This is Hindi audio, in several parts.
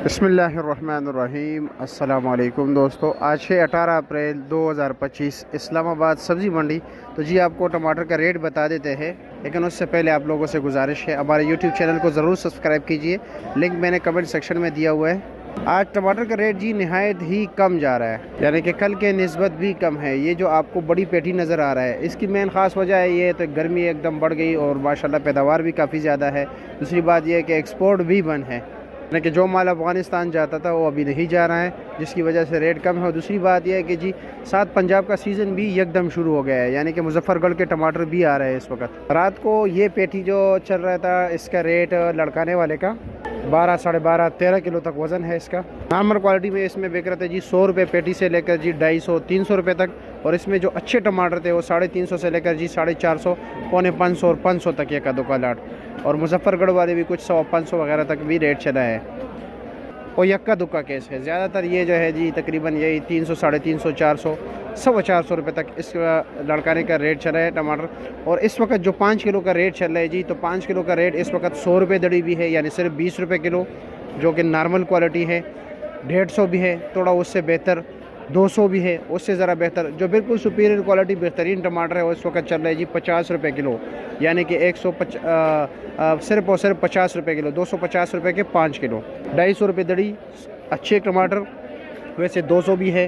बिस्मिल्लाहिर्रहमानिर्रहीम। अस्सलाम वालेकुम दोस्तों, आज है 18 अप्रैल 2025, इस्लामाबाद सब्ज़ी मंडी। तो जी आपको टमाटर का रेट बता देते हैं, लेकिन उससे पहले आप लोगों से गुजारिश है हमारे यूट्यूब चैनल को ज़रूर सब्सक्राइब कीजिए। लिंक मैंने कमेंट सेक्शन में दिया हुआ है। आज टमाटर का रेट जी नहायत ही कम जा रहा है, यानी कि कल के निस्बत भी कम है। ये जो आपको बड़ी पेटी नज़र आ रहा है, इसकी मेन ख़ास वजह है ये तो गर्मी एकदम बढ़ गई और माशाल्लाह पैदावार भी काफ़ी ज़्यादा है। दूसरी बात यह है कि एक्सपोर्ट भी बंद है, यानी कि जो माल अफ़गानिस्तान जाता था वो अभी नहीं जा रहा है, जिसकी वजह से रेट कम है। और दूसरी बात यह है कि जी साथ पंजाब का सीज़न भी एकदम शुरू हो गया है, यानी कि मुजफ्फरगढ़ के टमाटर भी आ रहे हैं इस वक्त। रात को ये पेटी जो चल रहा था, इसका रेट लड़काने वाले का 12, साढ़े 12, 13 किलो तक वज़न है इसका। नॉर्मल क्वालिटी में इसमें बिक रहे थे जी 100 रुपये पेटी से लेकर जी 250, 300 रुपये तक। और इसमें जो अच्छे टमाटर थे वो 350 से लेकर जी 450, पौने 500 और 500 तक ये का दुका लाट। और मुजफ्फरगढ़ वाले भी कुछ 100, 500 वगैरह तक भी रेट चला है। और यक्का दुक्का केस है, ज़्यादातर ये जो है जी तकरीबन यही 300, 350, 400, 400 रुपये तक इस लड़काने का रेट चला है टमाटर। और इस वक्त जो 5 किलो का रेट चल रहा है जी, तो 5 किलो का रेट इस वक्त 100 रुपये दड़ी भी है, यानी सिर्फ 20 रुपये किलो, जो कि नॉर्मल क्वालिटी है। 150 भी है, थोड़ा उससे बेहतर 200 भी है, उससे ज़रा बेहतर। जो बिल्कुल सुपीरियर क्वालिटी बेहतरीन टमाटर है वो इस वक्त चल रहा है जी 50 रुपये किलो, यानी कि सिर्फ और सिर्फ 50 रुपये किलो, 250 रुपये के 5 किलो। 250 रुपये दड़ी अच्छे टमाटर, वैसे 200 भी है,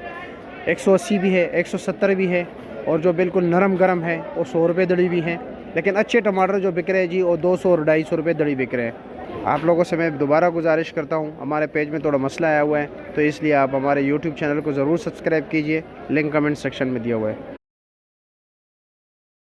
180 भी है, 170 भी है। और जो बिल्कुल नरम गरम है वो 100 रुपये दड़ी भी है। लेकिन अच्छे टमाटर जो बिक रहे हैं जी वो 200 और 250 रुपये दड़ी बिक रहे हैं। आप लोगों से मैं दोबारा गुजारिश करता हूँ, हमारे पेज में थोड़ा मसला आया हुआ है, तो इसलिए आप हमारे यूट्यूब चैनल को ज़रूर सब्सक्राइब कीजिए। लिंक कमेंट सेक्शन में दिया हुआ है।